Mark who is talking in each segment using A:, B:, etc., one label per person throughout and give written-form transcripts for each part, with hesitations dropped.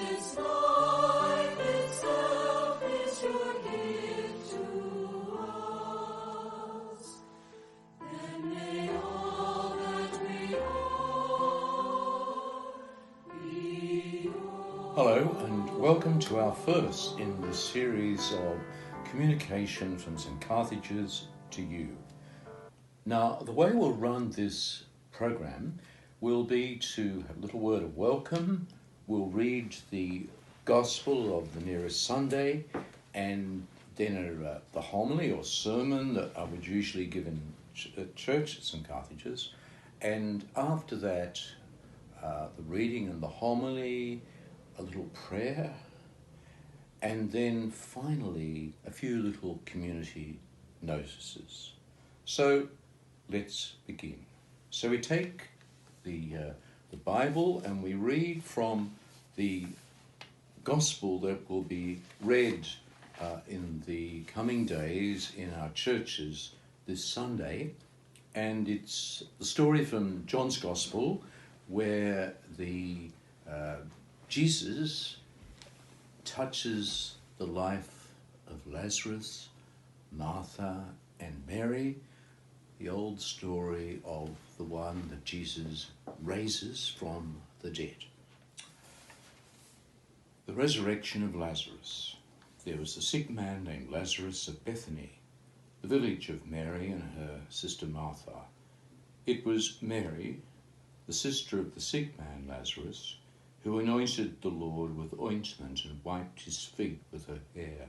A: This life itself is your gift to us. Then may all that we are be yours.
B: Hello and welcome to our first in the series of communication from St. Carthages to you. Now, the way we'll run this program will be to have a little word of welcome. We'll read the Gospel of the nearest Sunday and then the homily or sermon that I would usually give in church at St. Carthages. And after that, the reading and the homily, a little prayer, and then finally a few little community notices. So let's begin. So we take the Bible and we read from the Gospel that will be read in the coming days in our churches this Sunday, and it's the story from John's Gospel where Jesus touches the life of Lazarus, Martha, and Mary, the old story of the one that Jesus raises from the dead. The resurrection of Lazarus. There was a sick man named Lazarus of Bethany, the village of Mary and her sister Martha. It was Mary, the sister of the sick man Lazarus, who anointed the Lord with ointment and wiped his feet with her hair.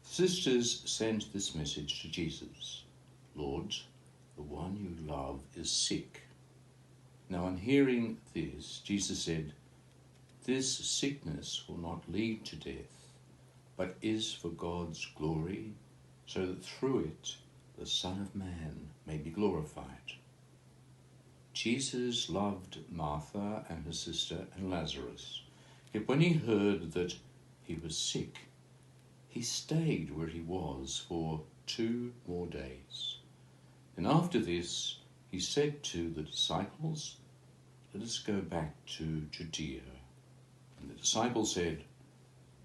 B: The sisters sent this message to Jesus: "Lord, the one you love is sick." Now, on hearing this, Jesus said, "This sickness will not lead to death, but is for God's glory, so that through it the Son of Man may be glorified." Jesus loved Martha and her sister and Lazarus. Yet when he heard that he was sick, he stayed where he was for 2 more days. And after this, he said to the disciples, "Let us go back to Judea." And the disciples said,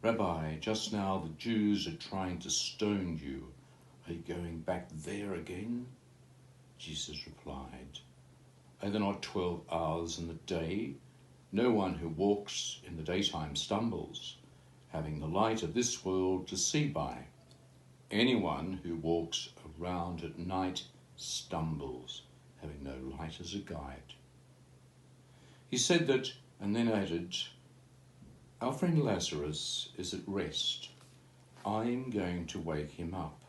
B: "Rabbi, just now the Jews are trying to stone you. Are you going back there again?" Jesus replied, "Are there not 12 hours in the day? No one who walks in the daytime stumbles, having the light of this world to see by. Anyone who walks around at night stumbles, having no light as a guide." He said that, and then added, "Our friend Lazarus is at rest. I'm going to wake him up."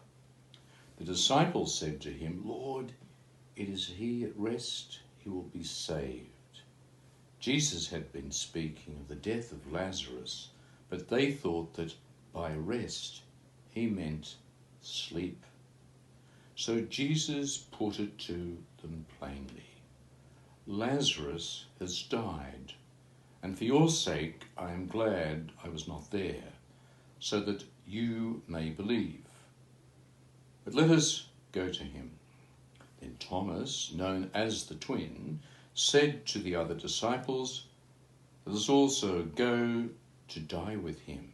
B: The disciples said to him, "Lord, is he at rest? He will be saved." Jesus had been speaking of the death of Lazarus, but they thought that by rest he meant sleep. So Jesus put it to them plainly: "Lazarus has died, and for your sake I am glad I was not there, so that you may believe. But let us go to him." Then Thomas, known as the twin, said to the other disciples, "Let us also go to die with him."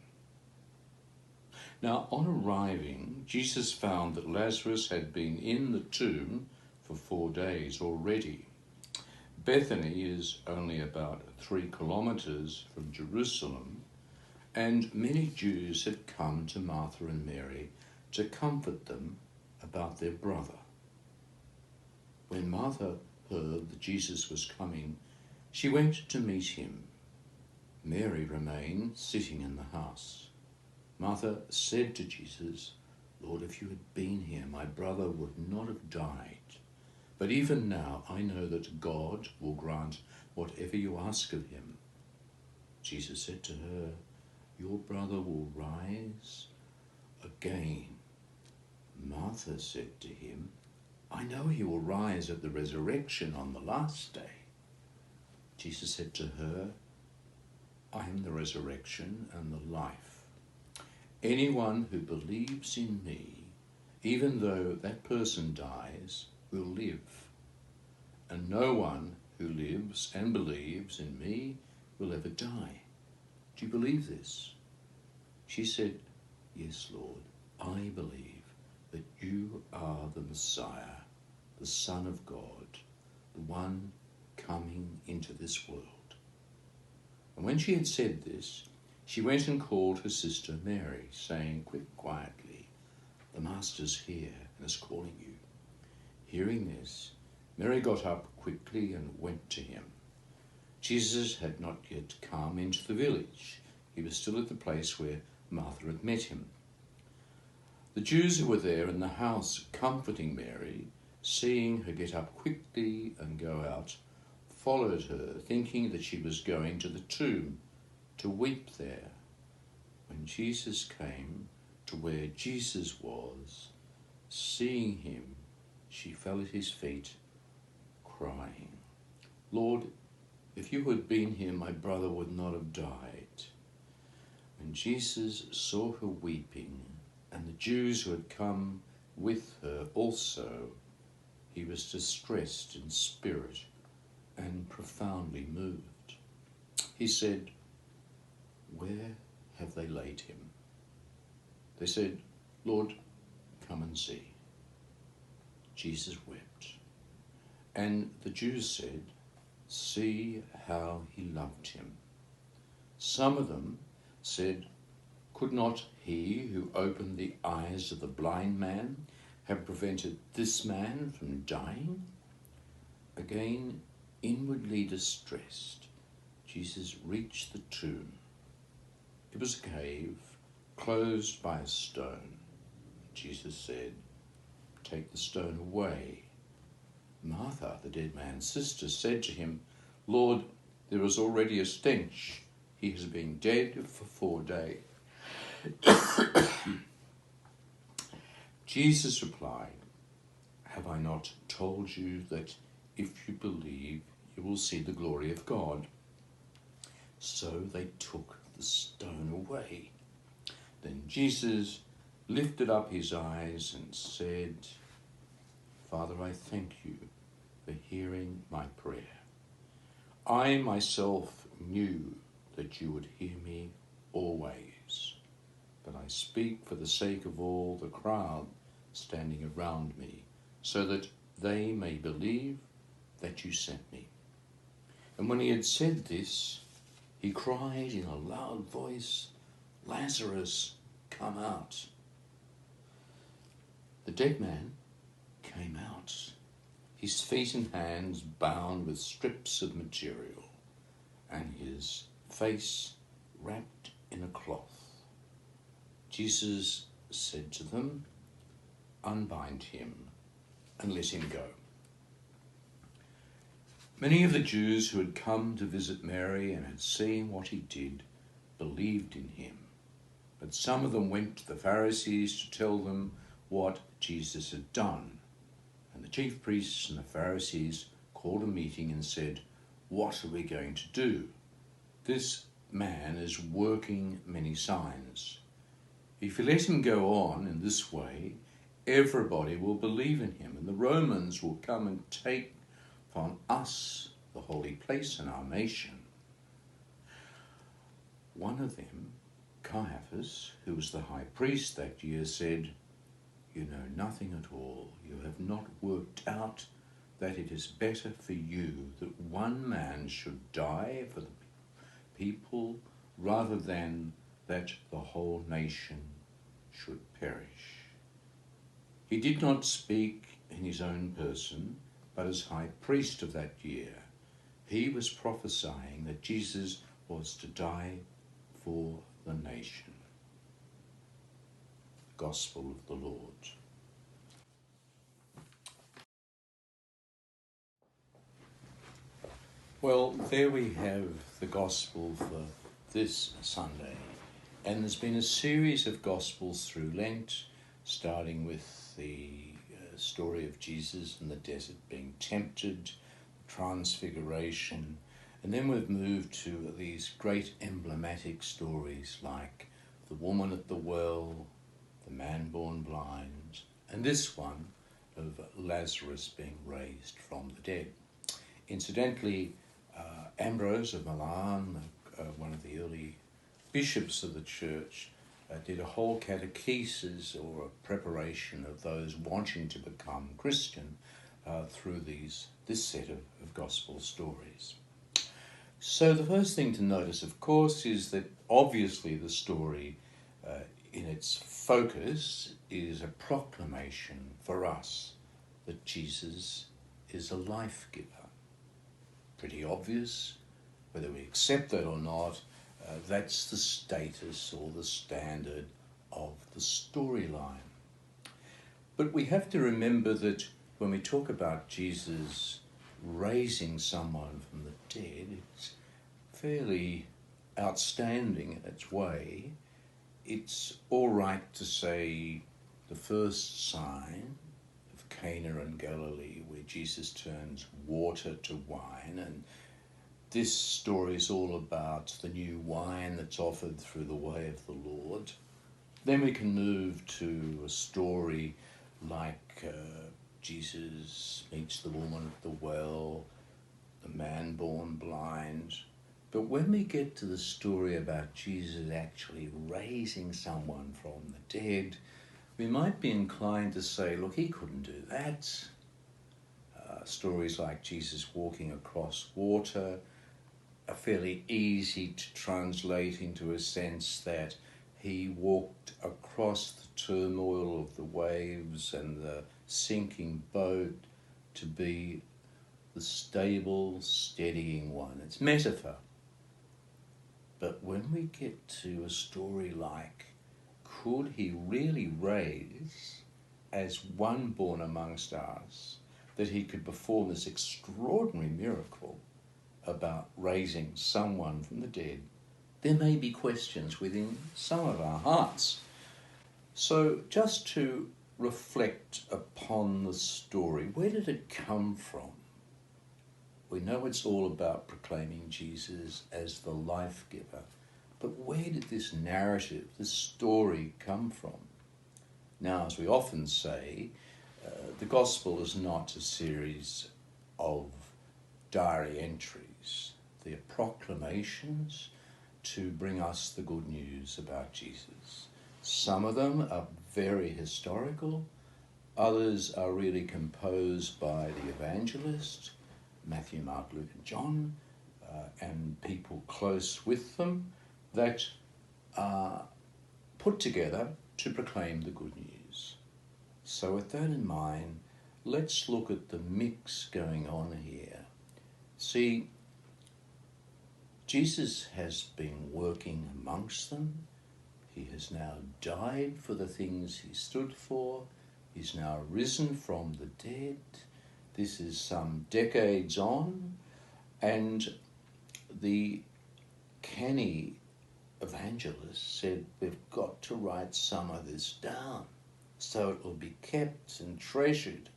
B: Now, on arriving, Jesus found that Lazarus had been in the tomb for 4 days already. Bethany is only about 3 kilometers from Jerusalem, and many Jews had come to Martha and Mary to comfort them about their brother. When Martha heard that Jesus was coming, she went to meet him. Mary remained sitting in the house. Martha said to Jesus, "Lord, if you had been here, my brother would not have died. But even now I know that God will grant whatever you ask of him." Jesus said to her, "Your brother will rise again." Martha said to him, "I know he will rise at the resurrection on the last day." Jesus said to her, "I am the resurrection and the life. Anyone who believes in me, even though that person dies, will live. And no one who lives and believes in me will ever die. Do you believe this? She said, Yes, Lord, I believe that you are the Messiah, the Son of God, the one coming into this world. And when she had said this, she went and called her sister Mary, saying quietly, The Master's here and is calling you. Hearing this, Mary got up quickly and went to him. Jesus had not yet come into the village. He was still at the place where Martha had met him. The Jews who were there in the house comforting Mary, seeing her get up quickly and go out, followed her, thinking that she was going to the tomb to weep there. When Jesus came to where Jesus was, seeing him, she fell at his feet, crying, Lord, if you had been here, my brother would not have died. When Jesus saw her weeping, and the Jews who had come with her also, he was distressed in spirit and profoundly moved. He said, Where have they laid him? They said, Lord, come and see. Jesus wept. And the Jews said, See how he loved him. Some of them said, Could not he who opened the eyes of the blind man have prevented this man from dying? Again, inwardly distressed, Jesus reached the tomb. It was a cave closed by a stone. Jesus said, Take the stone away. Martha, the dead man's sister, said to him, Lord, there is already a stench. He has been dead for 4 days. Jesus replied, Have I not told you that if you believe, you will see the glory of God? So they took the stone away. Then Jesus lifted up his eyes and said, Father, I thank you for hearing my prayer. I myself knew that you would hear me always, but I speak for the sake of all the crowd standing around me, so that they may believe that you sent me. And when he had said this, he cried in a loud voice, Lazarus, come out. The dead man came out, his feet and hands bound with strips of material, and his face wrapped in a cloth. Jesus said to them, Unbind him and let him go. Many of the Jews who had come to visit Mary and had seen what he did believed in him. But some of them went to the Pharisees to tell them what Jesus had done. And the chief priests and the Pharisees called a meeting and said, What are we going to do? This man is working many signs. If you let him go on in this way, everybody will believe in him, and the Romans will come and take from us the holy place in our nation. One of them, Caiaphas, who was the high priest that year, said, You know nothing at all. You have not worked out that it is better for you that one man should die for the people rather than that the whole nation should perish. He did not speak in his own person, but as high priest of that year. He was prophesying that Jesus was to die for the nation. Gospel of the Lord. Well, there we have the Gospel for this Sunday. And there's been a series of Gospels through Lent, starting with the story of Jesus in the desert being tempted, transfiguration, and then we've moved to these great emblematic stories like the woman at the well, the man born blind, and this one of Lazarus being raised from the dead. Incidentally, Ambrose of Milan, one of the early bishops of the church did a whole catechesis or a preparation of those wanting to become Christian through this set of gospel stories. So the first thing to notice, of course, is that obviously the story in its focus is a proclamation for us that Jesus is a life giver. Pretty obvious, whether we accept that or not, that's the status or the standard of the storyline. But we have to remember that when we talk about Jesus raising someone from the dead, it's fairly outstanding in its way. It's all right to say the first sign of Cana in Galilee, where Jesus turns water to wine, and this story is all about the new wine that's offered through the way of the Lord. Then we can move to a story like Jesus meets the woman at the well, the man born blind. But when we get to the story about Jesus actually raising someone from the dead, we might be inclined to say, look, he couldn't do that. Stories like Jesus walking across water are fairly easy to translate into a sense that he walked across the turmoil of the waves and the sinking boat to be the stable, steadying one. It's metaphor. But when we get to a story like, could he really raise, as one born amongst us, that he could perform this extraordinary miracle about raising someone from the dead, there may be questions within some of our hearts. So just to reflect upon the story, where did it come from? We know it's all about proclaiming Jesus as the life giver, but where did this narrative, this story come from? Now, as we often say, the gospel is not a series of diary entries. They're proclamations to bring us the good news about Jesus. Some of them are very historical, others are really composed by the evangelist, Matthew, Mark, Luke and John, and people close with them, that are put together to proclaim the good news. So with that in mind, let's look at the mix going on here. See, Jesus has been working amongst them. He has now died for the things he stood for. He's now risen from the dead. This is some decades on, and the canny evangelist said, we've got to write some of this down so it will be kept and treasured,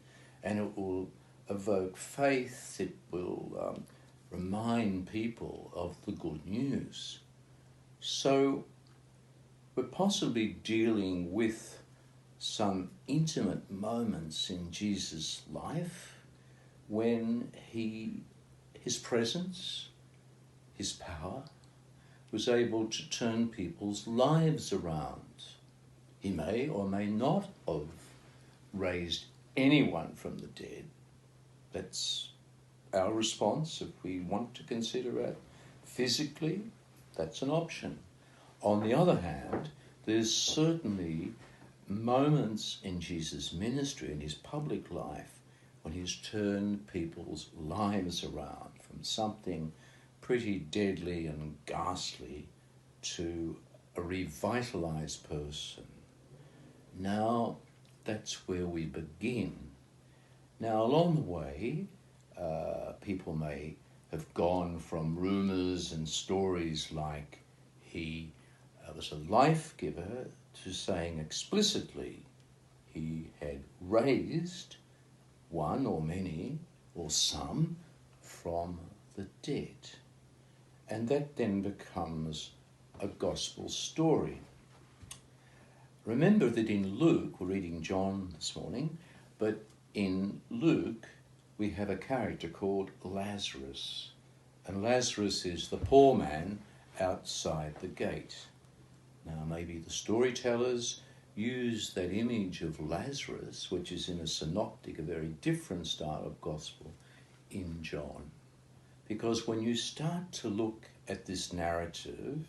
B: and it will evoke faith. It will remind people of the good news. So we're possibly dealing with some intimate moments in Jesus' life when his presence, his power, was able to turn people's lives around. He may or may not have raised anyone from the dead. That's our response if we want to consider it. Physically, that's an option. On the other hand, there's certainly moments in Jesus' ministry, in his public life, when he's turned people's lives around from something pretty deadly and ghastly to a revitalized person. Now, that's where we begin. Now, along the way, people may have gone from rumours and stories like he was a life giver to saying explicitly he had raised one or many or some from the dead. And that then becomes a gospel story. Remember that in Luke, we're reading John this morning, but in Luke we have a character called Lazarus. And Lazarus is the poor man outside the gate. Now, maybe the storytellers use that image of Lazarus, which is in a synoptic, a very different style of gospel, in John. Because when you start to look at this narrative,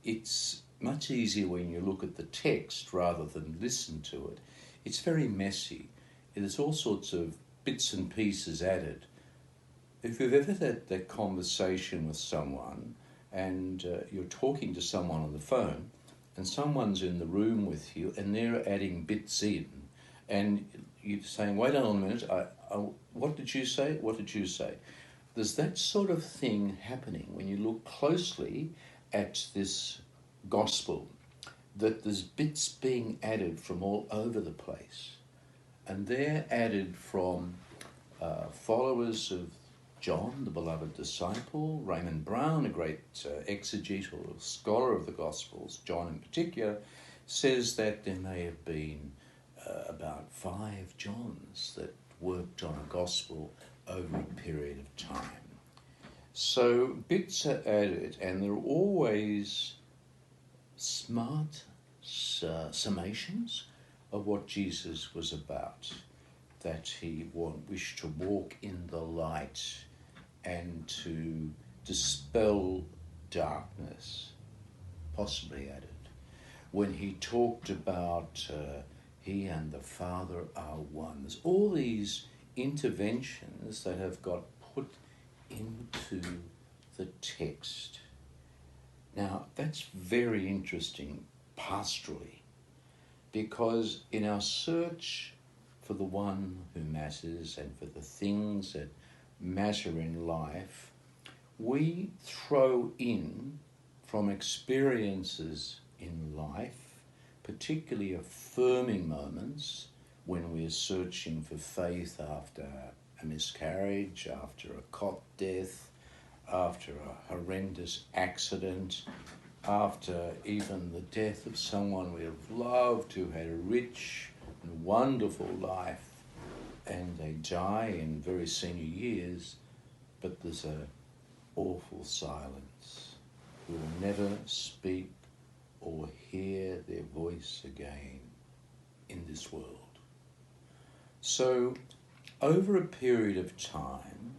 B: it's much easier when you look at the text rather than listen to it. It's very messy. There's all sorts of bits and pieces added. If you've ever had that conversation with someone and you're talking to someone on the phone and someone's in the room with you and they're adding bits in and you're saying, wait on a minute, what did you say? What did you say? There's that sort of thing happening when you look closely at this gospel, that there's bits being added from all over the place. And they're added from followers of John, the beloved disciple. Raymond Brown, a great exegete or scholar of the Gospels, John in particular, says that there may have been about 5 Johns that worked on a gospel over a period of time. So bits are added, and they're always smart summations of what Jesus was about, that he wished to walk in the light and to dispel darkness, possibly added. When he talked about he and the Father are one. There's all these interventions that have got put into the text. Now, that's very interesting pastorally, because in our search for the one who matters and for the things that matter in life, we throw in from experiences in life, particularly affirming moments when we're searching for faith after a miscarriage, after a cot death, after a horrendous accident, after even the death of someone we have loved who had a rich and wonderful life, and they die in very senior years, but there's an awful silence. We will never speak or hear their voice again in this world. So, over a period of time,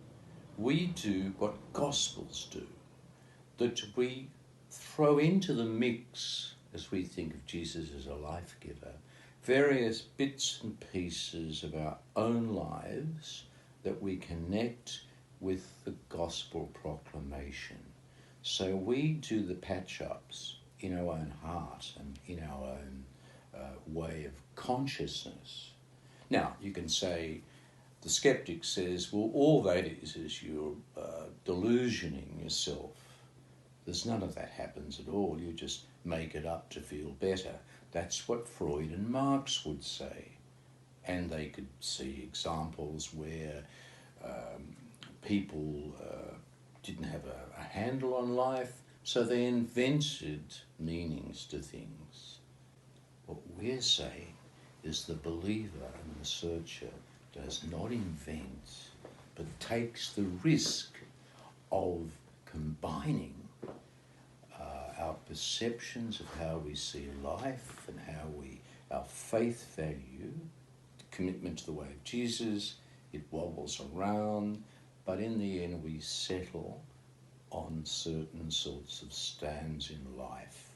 B: we do what Gospels do, that we throw into the mix, as we think of Jesus as a life giver, various bits and pieces of our own lives that we connect with the gospel proclamation. So we do the patch-ups in our own heart and in our own way of consciousness. Now, you can say, the skeptic says, well, all that is you're delusioning yourself. There's none of that happens at all. You just make it up to feel better. That's what Freud and Marx would say. And they could see examples where people didn't have a handle on life, so they invented meanings to things. What we're saying is the believer and the searcher does not invent, but takes the risk of combining our perceptions of how we see life and how our faith value, commitment to the way of Jesus. It wobbles around, but in the end we settle on certain sorts of stands in life.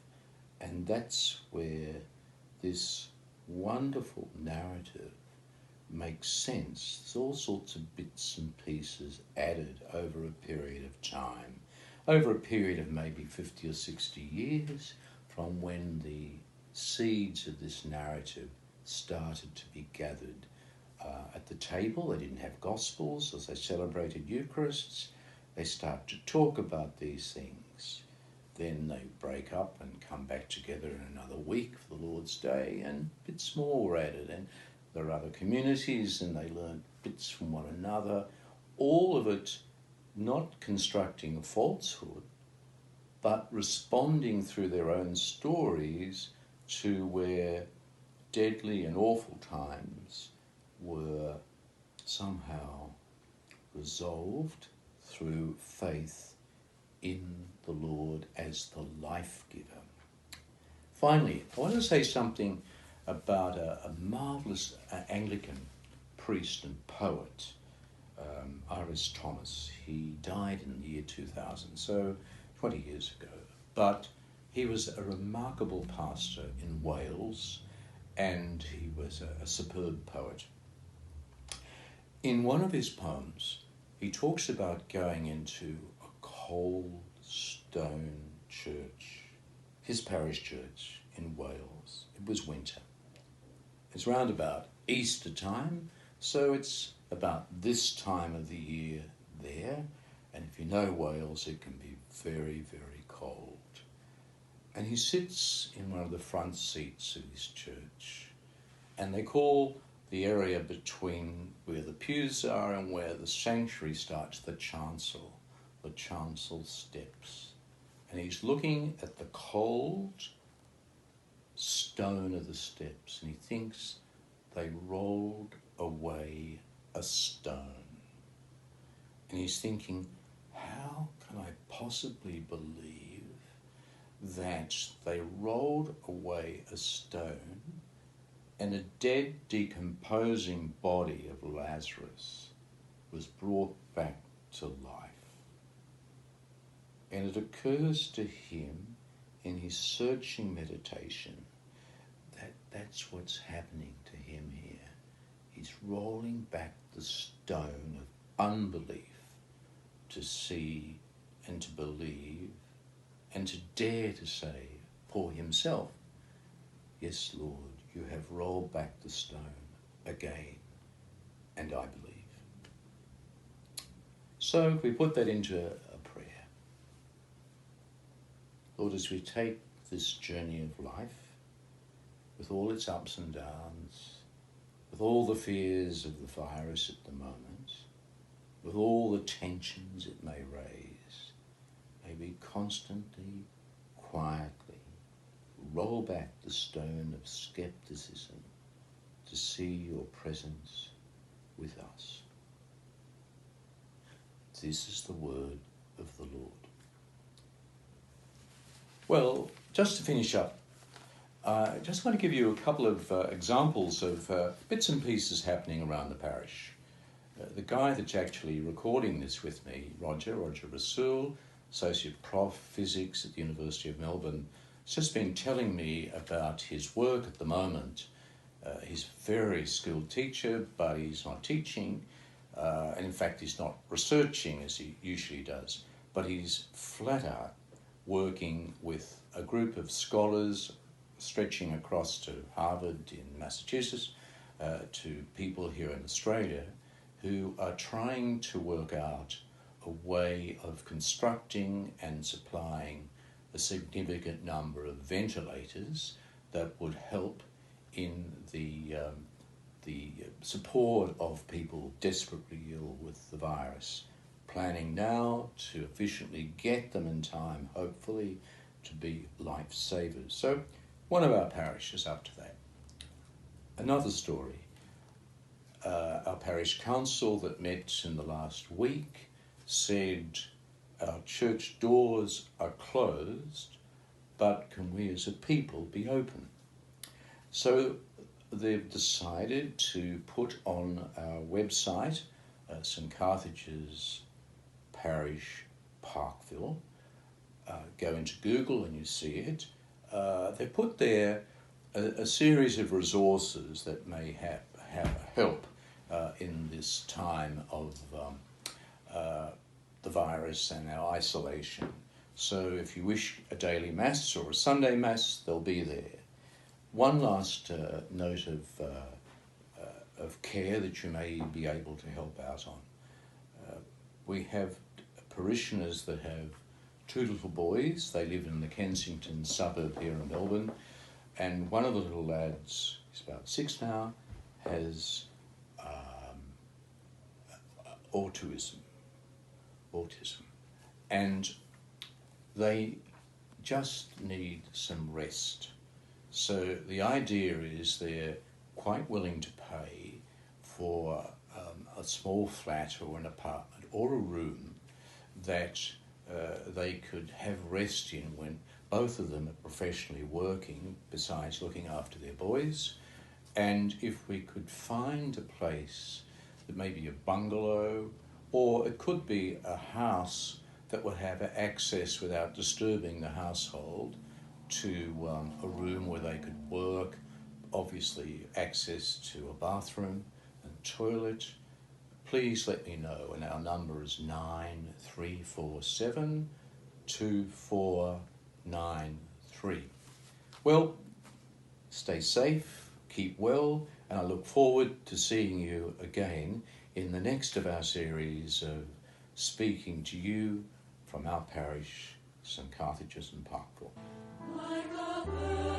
B: And that's where this wonderful narrative makes sense. There's all sorts of bits and pieces added over a period of time, over a period of maybe 50 or 60 years from when the seeds of this narrative started to be gathered at the table. They didn't have Gospels as they celebrated Eucharists. They start to talk about these things. Then they break up and come back together in another week for the Lord's Day, and bits more were added. And there are other communities, and they learn bits from one another. All of it not constructing a falsehood, but responding through their own stories to where deadly and awful times were somehow resolved through faith in the Lord as the life giver. Finally, I want to say something about a marvellous Anglican priest and poet, Iris Thomas. He died in the year 2000, so 20 years ago. But he was a remarkable pastor in Wales, and he was a superb poet. In one of his poems, he talks about going into a cold stone church, his parish church in Wales. It was winter. It's round about Easter time, so it's about this time of the year there. And if you know Wales, it can be very, very cold. And he sits in one of the front seats of his church, and they call the area between where the pews are and where the sanctuary starts the chancel steps. And he's looking at the cold stone of the steps, and he thinks they rolled away a stone. And he's thinking, how can I possibly believe that they rolled away a stone and a dead, decomposing body of Lazarus was brought back to life? And it occurs to him in his searching meditation that that's what's happening to him here. He's rolling back the stone of unbelief to see and to believe and to dare to say for himself, yes, Lord, you have rolled back the stone again, and I believe. So we put that into a prayer. Lord, as we take this journey of life, with all its ups and downs, with all the fears of the virus at the moment, with all the tensions it may raise, may we constantly, quietly roll back the stone of skepticism to see your presence with us. This is the word of the Lord. Well, just to finish up, I just want to give you a couple of examples of bits and pieces happening around the parish. The guy that's actually recording this with me, Roger Rasool, Associate Prof Physics at the University of Melbourne, has just been telling me about his work at the moment. He's a very skilled teacher, but he's not teaching, and in fact he's not researching as he usually does, but he's flat out working with a group of scholars stretching across to Harvard in Massachusetts, to people here in Australia, who are trying to work out a way of constructing and supplying a significant number of ventilators that would help in the support of people desperately ill with the virus. Planning now to efficiently get them in time, hopefully, to be lifesavers. So one of our parishes up to that. Another story. Our parish council that met in the last week said our church doors are closed, but can we as a people be open? So they've decided to put on our website, St. Carthages Parish, Parkville. Go into Google and you see it. They put there a series of resources that may have help in this time of the virus and our isolation. So if you wish a daily mass or a Sunday mass, they'll be there. One last note of care that you may be able to help out on. We have parishioners that have two little boys. They live in the Kensington suburb here in Melbourne, and one of the little lads, he's about 6 now, has autism, and they just need some rest. So the idea is they're quite willing to pay for a small flat or an apartment or a room that they could have rest in when both of them are professionally working, besides looking after their boys. And if we could find a place that may be a bungalow, or it could be a house that would have access without disturbing the household to a room where they could work, obviously access to a bathroom and toilet, please let me know. And our number is 9347 2493. Well, stay safe, keep well, and I look forward to seeing you again in the next of our series of speaking to you from our parish, St. Carthages and Parkville.
A: Like a bird.